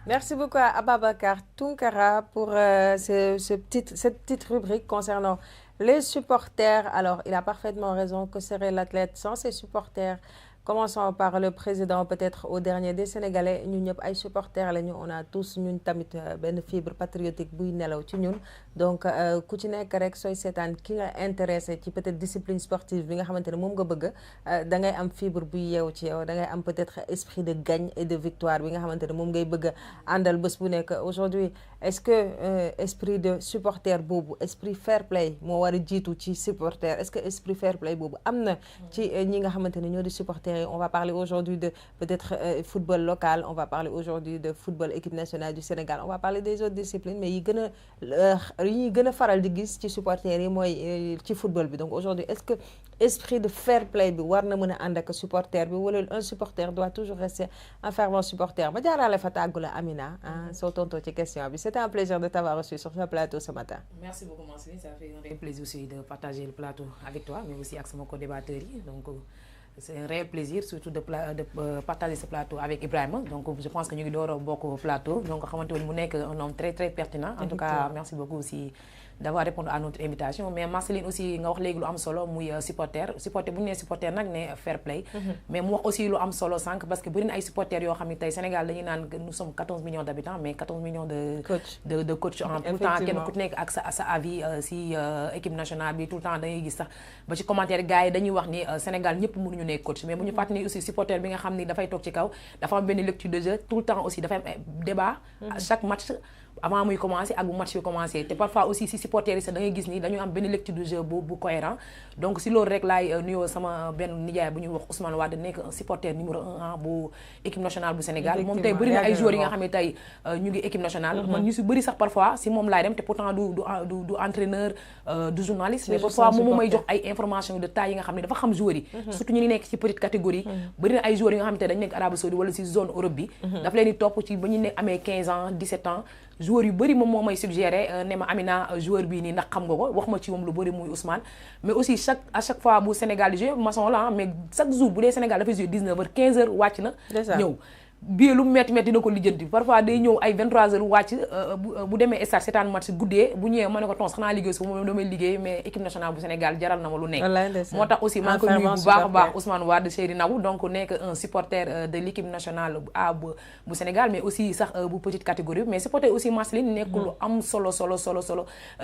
Speaker 1: Merci beaucoup à Ababacar Tounkara pour cette petite rubrique concernant les supporters. Alors, il a parfaitement raison. Que serait l'athlète sans ses supporters? Commençons par le président, peut-être au dernier des Sénégalais. Nous sommes ay supporters, on a tous ñun tamit benn fibre patriotique buy nelaw ci ñun. Donc ku ci nekk rek sooy seetaan ki nga intéressé ci peut-être discipline sportive bi nga xamante ne moom nga bëgg da ngay am fibre buy yeew ci yow, da ngay am peut-être esprit de gagne et de victoire bi nga xamante ne moom ngay bëgg àndal bés bu nekk. Aujourd'hui, est-ce que esprit de supporter boobu, esprit fair play moo war a jiitu ci supporter? Est-ce que esprit fair play boobu am na ci ñi nga xamante ne ñoo di supporter supporters, on va parler aujourd'hui de peut-être football local, on va parler aujourd'hui de football équipe nationale du Sénégal, on va parler des autres disciplines, mais yi gën a faral di gis ci supporters yi mooy ci football bi. Donc aujourd'hui, est-ce que esprit de fair play bi war na mën a ànd ak supporter bi wala un supporter doit toujours rester un fervent supporter? Ma jaarale fa tàggu la Amina, soo tontoo ci question bi. C'était un plaisir de t'avoir reçu sur ce plateau ce matin.
Speaker 4: Merci beaucoup Marceline, ça fait un réel plaisir aussi de partager le plateau avec toi, mais aussi avec sama co-débatteurs yi. Donc c'est un réel plaisir surtout de partager ce plateau avec Ibrahima. Donc je pense que ñu ngi door a bokk plateau, donc xamante woon mu nekk un homme très très pertinent. En tout cas, merci beaucoup aussi d'avoir répondu à notre invitation. Mais Marceline aussi nga wax léegi lu am solo muy supporter bu ñu nee supporter nag ne fair play, mais mu wax aussi lu am solo sànq parce que bëri na ay supporters yoo xam ne tey Sénégal dañuy naan nous sommes 14 millions d'habitants, mais 14 millions de coach en tout le temps, kenn ku nekk ak sa avis si équipe nationale bi. Tout le temps da ngay gis sax ba ci commentaire gars yi dañuy wax ni Sénégal ñëpp mënuñu nekk coach, mais bu ñu fàttali aussi supporter bi nga xam ni dafay toog ci kaw dafa am benn lecture de jeu tout le temps, aussi dafay am débat chaque match avant muy commencer ak bu match bi commencer. Te parfois aussi si supporters yi sax da ngay gis ni dañu am benn lecture de jeu bu cohérent. Donc si loolu rek laay nuyoo sama benn nijaay bu ñuy wax Ousmane Wade nekk un supporter numéro 1 bu équipe nationale bu Sénégal. Moom tey bëri na ay joueurs yi nga xam ne tey ñu ngi équipe nationale. Man ñu si bëri sax parfois si moom laay dem te pourtant du entraîneur du journaliste, mais parfois moom may jox ay informations de taille yi nga xam ne dafa xam joueurs yi. Surtout ñu nekk ci petite catégorie. Bëri na ay joueurs yi nga xam ne tey dañu nekk Arabie Saoudite wala si zone Europe bi. daf leen di topp ci ba ñu ne amee 15 ans 17 ans. joueurs yu bëri moom moo may suggéré ne ma Amina joueur bii nii ndax xam nga ko, wax ma ci moom lu bëri muy Ousmane. Mais aussi à chaque fois bu Sénégal di jouer maçon la mais chaque jour bu dee Sénégal dafay jouer 19h 15h wàcc na ñëw bii lu metti dina ko lijjanti. Parfois day ñëw ay 23h wàcc bu demee stade seetaan match guddee bu ñëwee ma ne ko tons xanaa liggéey su moom damay liggéey, mais équipe nationale bu Sénégal jaral na ma lu nekk. Moo tax aussi maa ngi ko nuyu bu baax a baax Ousmane Wade Chéri Nabou, donc nekk un supporter de l'équipe nationale A bu Sénégal, mais aussi sax bu petite catégorie. Mais supporter aussi Marceline nekk lu am solo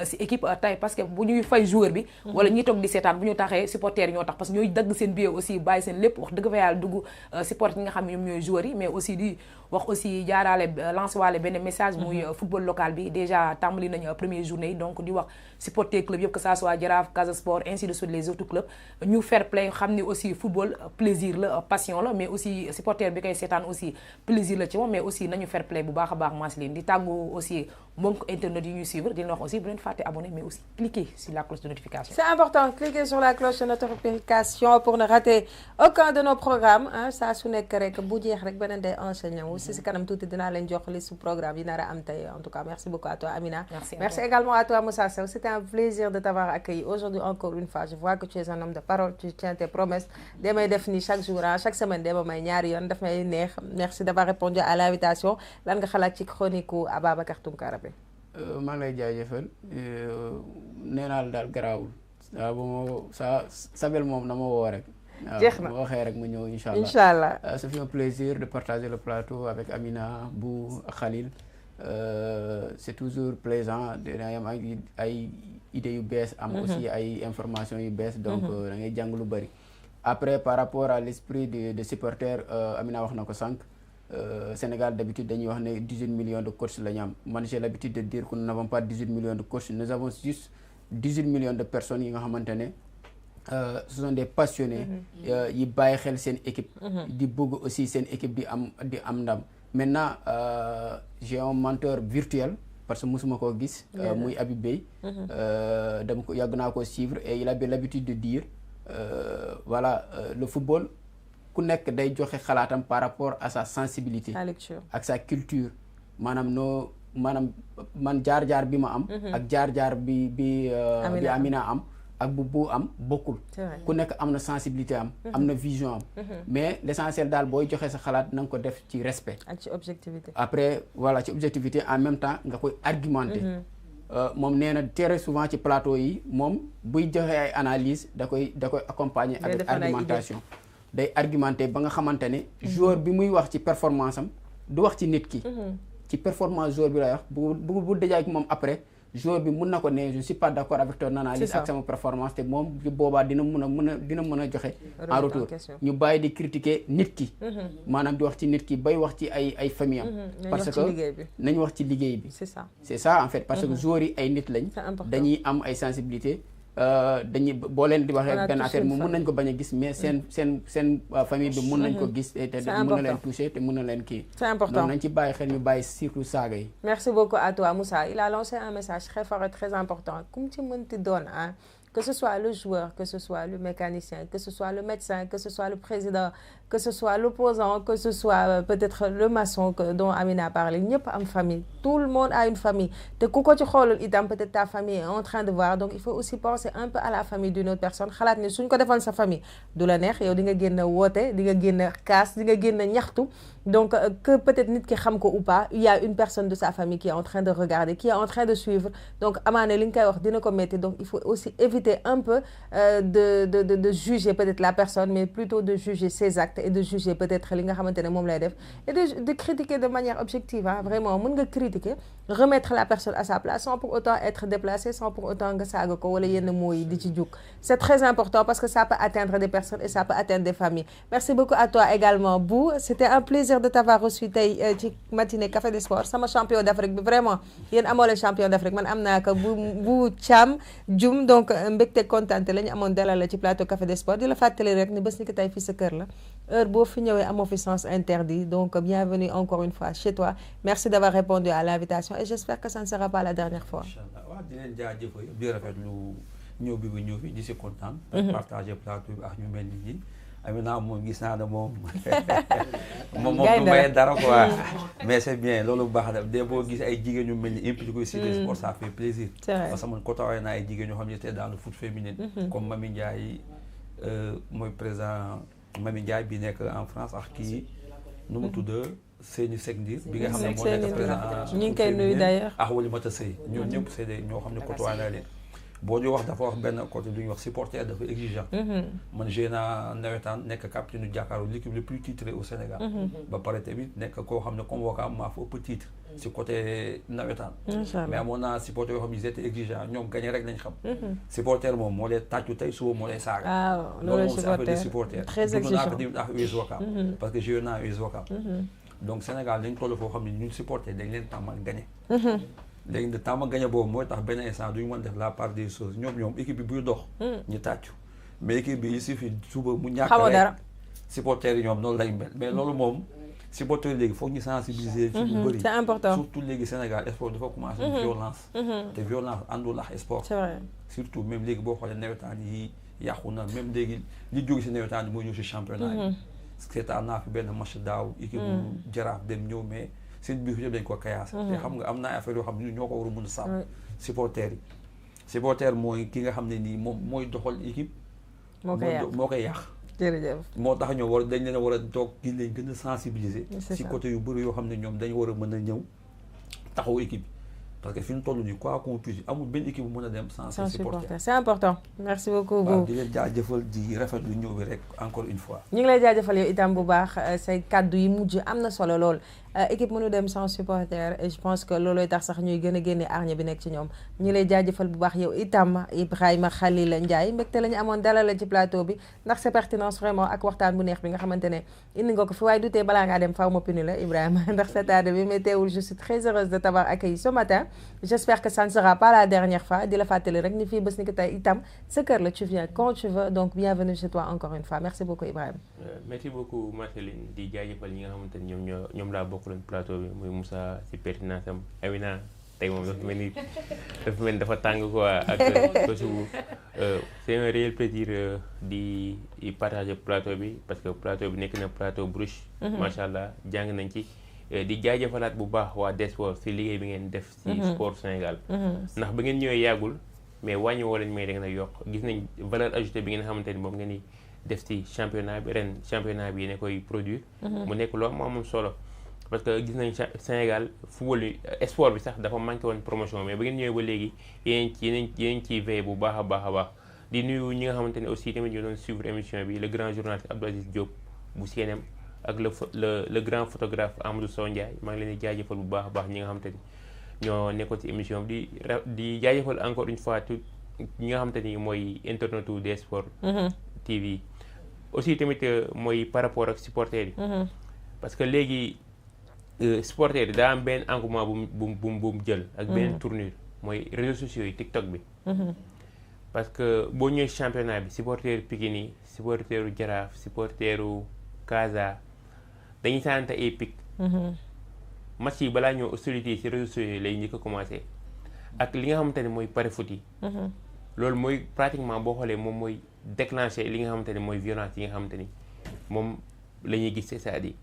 Speaker 4: si équipe tay, parce que bu ñuy fay joueur bi wala ñuy toog di seetaan bu ñu taxee supporter yi ñoo tax, parce que ñooy dagg seen billet aussi bàyyi seen lépp wax dëgg fa yàlla dugg support yi nga xam ne ñoom ñooy joueurs yi. Mais aussi di wax aussi jaaraale lancé waale benn message muy football local bi déjà tàmbali nañu première journée yi, donc di wax supporter club yëpp que ça soit Jaraaf, Casa Sport, ainsi de suite les autres clubs ñu fair play, xam ni aussi football plaisir la, passion la, mais aussi supporter bi koy seetaan aussi plaisir la ci moom, mais aussi nañu fair play bu baax a baax Marceline. Di tàggu aussi mbokk internet yi ñuy suivre di leen wax aussi bu leen fàtte abonner, mais aussi cliquer sur la cloche de notification.
Speaker 1: C'est important, cliquez sur la cloche de notification pour ne rater aucun de nos programmes. Saa su nekk rek bu jeex rek beneen day enchaîner wu si kanam tuuti dinaa leen jox li su programme yi nar a am tey. En tout cas, merci beaucoup à toi Amina. Merci également à toi Moussa Sow. C'était un plaisir de t'avoir accueilli aujourd'hui encore une fois. Je vois que tu es un homme de parole, tu tiens tes promesses. Damay def ni chaque jour, chaque semaine dama may ñaari yoon daf may neex. Merci d'avoir répondu à l'invitation. Lan nga xalaat ci chronique u Ababacar Tounkara bi?
Speaker 5: maa ngi lay jaajëfal nee naa la daal garaawul waaw bu ma Sabel moom na ma woo rek.
Speaker 1: jeex na
Speaker 5: ma waxee rek ma ñëw incha allah.
Speaker 1: incha allah
Speaker 5: ça fait un plaisir de partager le plateau avec Amina, Bou ak Khalil. C'est toujours plaisant dina am ay idées yu bees. am aussi ay informations yu bees. donc da ngay jàng lu bari. Après par rapport à l'esprit de supporter Amina wax na ko sànq. Sénégal d'habitude dañuy wax ne 18 millions de coachs la ñu am. Man j'ai l'habitude de dire que nous n'avons pas 18 millions de coachs, nous avons juste 18 millions de personnes yi nga xamante ne ce sont des passionnés yi bàyyi xel seen équipe di bëgg aussi seen équipe di am ndam. Maintenant j'ai un mentor virtuel parce que musuma koo gis muy Habib Beye dama ko yàgg naa ko suivre et il avait l'habitude de dire voilà le football ku nekk day joxe xalaatam par rapport à sa sensibilité ak sa culture maanaam man jaar-jaar bi ma am ak jaar-jaar bi Amina am ak bu am bokkul ku nekk am na sensibilité am na vision am mais l'essentiel daal booy joxe sa xalaat na nga ko def ci respect
Speaker 1: ak ci objectivité.
Speaker 5: Après voilà ci objectivité en même temps nga koy argumenter moom nee na très souvent ci plateau yi moom buy joxe ay analyse da koy accompagner avec argumentation. Day argumenté ba nga xamante ne joueur bi muy wax ci performance am du wax ci nit ki ci performance joueur bi lay wax bu dajee ak moom après joueur bi mun na ko ne je suis pas d'accord avec ton analyse ak sama performance te moom boobaa dina mën a joxe en retour ñu bàyyi di critiquer nit ki maanaam di wax ci nit ki bay wax ci ay famille am parce que nañu wax ci liggéey bi c'est ça en fait parce que joueurs yi ay nit lañ dañuy am ay sensibilité dañuy boo leen di waxee benn affaire mu mun nañ ko bañ a gis mais seen famille bi mun nañ ko gis te mun na leen toucher te mun na leen kii.
Speaker 1: C'est important
Speaker 5: donc nañ ci bàyyi xel ñu bàyyi surtout saaga yi.
Speaker 1: Merci beaucoup à toi Moussa. Il a lancé un message très fort et très important. Comme tu me donnes, hein, que ce soit le joueur, que ce soit le mécanicien, que ce soit le médecin, que ce soit le président, que ce soit l'opposant, que ce soit peut-être le maçon dont Amina a parlé, ñëpp am famille. Tout le monde a une famille. Te ku ko ci xoolul itam peut-être ta famille est en train de voir. Donc il faut aussi penser un peu à la famille d'une autre personne. Xalaat ne suñ ko defoon sa famille du la neex yow di nga génn woote di nga génn kaas di nga génn ñaxtu. Donc que peut-être nit ki xam ko ou pas, il y a une personne de sa famille qui est en train de regarder, qui est en train de suivre. Donc amaana li nga koy wax dina ko metti. Donc il faut aussi éviter un peu de juger peut-être la personne, mais plutôt de juger ses actes et de juger peut-être li nga xamante ne moom lay def et de critiquer de manière objective. Hein. Vraiment mën nga critiquer, remettre la personne à sa place sans pour autant être déplacé, sans pour autant nga saaga ko wala yenn mots yi di ci juk. C'est très important parce que ça peut atteindre des personnes et ça peut atteindre des familles. Merci beaucoup à toi également Bou. C'était un plaisir de t'avoir reçu tey ci matinée Café des Sports sama champion d'Afrique bi vraiment yéen amoo leen champion d'Afrique man am naa ko bu Thiam Dioum donc mbégte kontaante la ñu amoon dalal la ci plateau Café des Sports di la fàttali rek ni bés ni ki tey fii sa kër la heure boo fi ñëwee amoo fi sens interdit donc bienvenue encore une fois chez toi. Merci d'avoir répondu à l'invitation et j'espère que ça ne sera pas la dernière fois.
Speaker 6: Inch'Allah waaw di leen jaajëfal di rafetlu ñëw bi ba ñëw fi di si kontaan. partager plateau bi ak ñu mel ni ñi. Amina moom gis naa ne moom du may dara quoi mais c'est bien loolu baax na de boo gis ay jigéen ñu mel ni impliqué ci le sport ça fait plaisir parce que man côtoyé naa ay jigéen ñoo xam ne c'était dans le foot féminin comme Mami Ndiaye mooy président Mami Ndiaye bi nekk en France ak kii nu mu tudd Seyni Sekndir bi nga xam ne moo nekk président
Speaker 1: ñu ngi koy nuyu d'ailleurs
Speaker 6: ak Walimata Sey ñoom ñëpp c'est des ñoo xam ne côtoyé naa leen boo ñu wax dafa wax benn côté lu ñuy wax supporter dafa exigeant man joué naa nawetaan nekk capitaine du Jakaarou l'équipe le plus titrée au Sénégal ba pare tamit nekk koo xam ne convocant maa fa ëpp titre si côté nawetaan mais amoon naa supporter yoo xam ne ils étaient exigeants ñoom gagné rek lañ xam supporter moom moo lay tàccu tey suba moo lay saaga loolu moom c'est affaire de supporter dugg naa ko tamit ak US Ouakam parce que joué naa US Ouakam donc Sénégal dañ toll foo xam ne ñun supporter dañ leen tàmmal gagné léegi nag tàmm gagné boobu mooy tax benn instant duñu mën def la part des choses ñoom équipe bi buy dox ñu tàccu mais équipe bi il suffit suba mu ñàkk rek supporters yi ñoom noonu lañ mel mais loolu moom supporters léegi foog ñu sensibiliser ci lu bëri
Speaker 1: c'est important
Speaker 6: surtout léegi Sénégal sport dafa commencé violence te violence àndul ak sport
Speaker 1: c'est vrai
Speaker 6: surtout même léegi boo xoolee nawetaan yi yàqu na même léegi li jóge si nawetaan yi mooy ñëw si championnat yi seetaan naa fi benn match daaw équipe bu Jaraaf dem ñëw mais seen biir yëpp dañ ko kayaasa te xam nga am na affaire yoo xam ne ñoo ko war a mën a sàmm supporters yi supporter mooy ki nga xam ne nii moom mooy doxal équipe moo koy yàq
Speaker 1: jërëjëf
Speaker 6: moo tax ñoo war dañ leen war a toog gi leen gën a sensibiliser si côté yu bëri yoo xam ne ñoom dañ war a mën a ñëw taxaw équipe parce que fi ñu toll nii quoi qu'on puisse amul benn équipe bu mën a dem sans supporter
Speaker 1: c'est important merci beaucoup
Speaker 6: waaw di leen jaajëfal di rafetlu ñëw bi rek encore une fois
Speaker 1: ñu ngi lay jaajëfal yow itam bu baax say kaddu yi mujj am na solo lool équipe mënu dem sans supporter et je pense que loolooy tax sax ñuy gën a génne arñe bi nekk ci ñoom ñu lay jaajëfal bu baax yow itam Ibrahima Khalil Ndiaye mbégte la ñu amoon dalal la ci plateau bi ndax sa pertinence vraiment ak waxtaan bu neex bi nga xamante ne indi nga ko fi waaye du tee balaa ngaa dem faaw ma pinu la Ibrahima ndax sa tarde bi mais teewul je suis très heureuse de t'avoir accueilli ce matin j'espère que ça ne sera pas la dernière fois di la fàttali rek ni fii bés ni ko tey itam sa kër la tu viens quand tu veux donc bienvenue chez toi encore une fois merci beaucoup Ibrahima
Speaker 2: merci beaucoup Marceline di jaajëfal ñi nga xamante ne ñoom laa bokk leen plateau bi muy Moussa si pertinence am Amina tey moom dafa mel ni dafa tàng quoi ak Kosovo c'est un réel plaisir di partager plateau bi parce que plateau bi nekk na plateau bruche macha allah jàng nañ ci di jaajëfalaat bu baax waa Desports si liggéey bi ngeen def si sport Sénégal ndax ba ngeen ñëwee yàggul mais wàññi woo lañ may da ngeen a yokk gis nañ valeur ajoutée bi ngeen xamante ni moom ngeen di def ci championnat bi ren championnat bi yéen a koy produire mu nekk lu am solo parce que gis nañ Sénégal football bi sport bi sax dafa manqué woon promotion mais ba ngeen ñëwee ba léegi yéen ciy veillé bu baax a baax di nuyu ñi nga xamante ne aussi tamit ñu doon suivre émission bi le grand journaliste Abdou Aziz Diop bu CNM ak le grand photographe Amadou Sow Ndiaye maa ngi leen di jaajëfal bu baax a baax ñi nga xamante ni ñoo nekkoon ci émission bi di jaajëfal encore une fois tout ñi nga xamante ni mooy internetu des sports TV aussi tamit mooy par rapport ak supporters yi parce que léegi supporters yi daa am benn engouement bu mu jël ak benn tournure mooy réseaux sociaux yi TikTok bi parce que boo ñëwee championnat bi supporteru Pikine yi supporteru Jaraaf supporteru Casa dañuy sànnante ay pic match yi balaa ñëw hostilité ci réseaux sociaux yi lay njëkk a commencé ak li nga xamante ne mooy pari foot yi loolu mooy pratiquement boo xoolee moom mooy déclenché li nga xamante ne mooy violence yi nga xamante ni moom la ñuy gis c'est-à-dire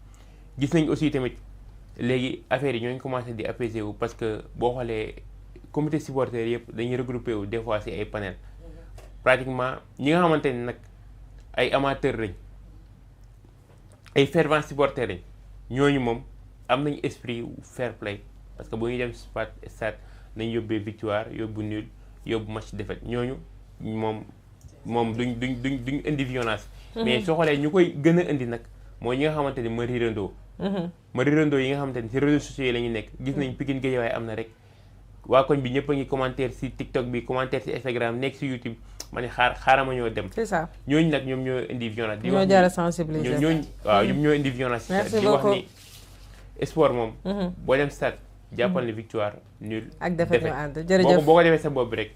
Speaker 2: gis nañ aussi tamit léegi affaires yi ñooñu commencé di apaiser wu parce que boo xoolee comité supporter yëpp dañuy regroupé wu des fois ci ay panel pratiquement ñi nga xamante ni nag ay amateurs lañ ay fervents supporters lañ ñooñu moom am nañ esprit fair play parce que bu ñuy dem stade nañ yóbbee victoire yóbbu nul yóbbu match défaite ñooñu moom duñ indi violence mais soo xoolee ñu koy gën a indi nag mooy ñi nga xamante ni ma rirandoo yi nga xamante ni ci réseaux sociaux yi la ñu nekk gis nañ Pikine Guédiawaye am na rek waa koñ bi ñëpp a ngi commentaire ci TikTok bi commentaire ci Instagram nekk ci YouTube ma ne xaaral ma ñoo dem.
Speaker 1: c'est ça
Speaker 2: ñooñu nag ñoom ñoo indi violence. di
Speaker 1: ñoo
Speaker 2: wax
Speaker 1: jar a sensibiliser
Speaker 2: ñooñu waaw ñoom ñoo indi violence.
Speaker 1: merci
Speaker 2: di wax
Speaker 1: beaucoup
Speaker 2: ni sport moom. boo dem stade jàppal ni victoire nul.
Speaker 1: ak défaite ñu ànd jërëjëf
Speaker 2: boo ko defee sa bopp bi rek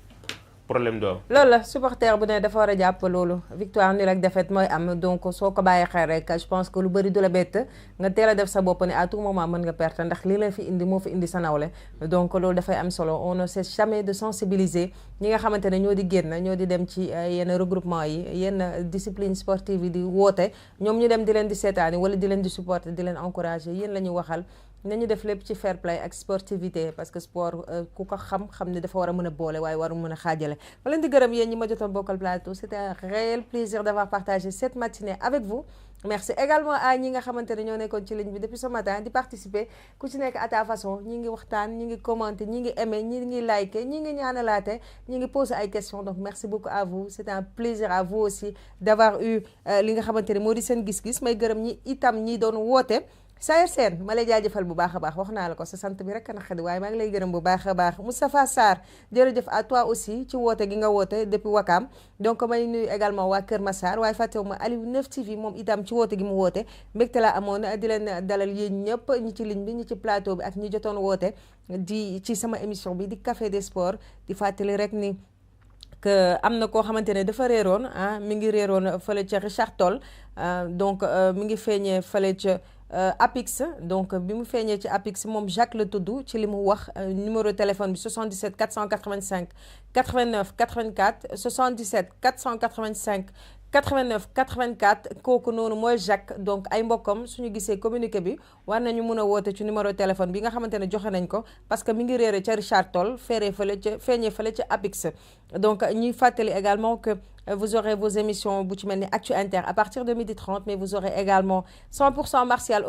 Speaker 2: problème doo am.
Speaker 1: loolu la supporter bu ne dafa war a jàpp loolu victoire nul ak défaite mooy am donc soo ko bàyyi xel rek je pense que lu bëri du la bett nga teel a def sa bopp ne à tout moment mën nga perte ndax lii la fi indi moo fi indi sa nawle donc loolu dafay am solo on ne cesse jamais de sensibiliser ñi nga xamante ne ñoo di génn ñoo di dem ci yenn regroupement yi yenn discipline sportive yi di woote ñoom ñu dem di leen di seetaani wala di leen di supporter di leen encourager yéen la ñu waxal nañu def lépp ci fair play ak sportivité parce que sport ku ko xam ne dafa war a mën a boole waaye waru mën a xaajale ma leen di gërëm yéen ñi ma jotoon bokkal plateau c'était un réel plaisir d'avoir partagé cette matinée avec vous merci également à ñi nga xamante ne ñoo nekkoon ci ligne bi depuis ce matin di participer ku ci nekk à ta façon ñi ngi waxtaan ñi ngi commenter ñi ngi aimer ñi ngi liker ñi ngi ñaanalaate ñi ngi poser ay questions donc merci beaucoup à vous c'était un plaisir à vous aussi d'avoir eu li nga xamante ne moo di seen gis-gis may gërëm ñi itam ñi doon woote Sayer Sène ma lay jaajëfal bu baax a baax wax naa la ko sa sant bi rek na xadi waaye maa ngi lay gërëm bu baax a baax Moustapha Sarr jërëjëf à toi aussi ci woote gi nga woote depuis Wakam donc may nuyu également waa Kër Massar waaye fàttewuma Aliou 9 TV moom itam ci woote gi mu woote mbégte la amoon di leen dalal yéen ñëpp ñi ci ligne bi ñi ci plateau bi ak ñi jotoon woote di ci sama émission bi di Café des Sports di fàttali rek ni que am na koo xamante ne dafa réeroon mi ngi réeroon fële ca Richard Toll donc mi ngi feeñee fële ca Apix donc bi mu feeñee ci Apix moom Jacques la tudd ci li mu wax numéro téléphone bi 77 485 89 84 77 485 89 84 kooku noonu mooy Jacques donc ay mbokkam suñu gisee communiqué bi war nañu mën a woote ci numéro téléphone bi nga xamante ne joxe nañ ko parce que mi ngi réere ca Richard Toll feeñee fële ca Apix donc ñuy fàttali également que vous aurez vos émissions bu ci mel ni Actu Inter à partir de 12h30 mais vous aurez également 100% Martial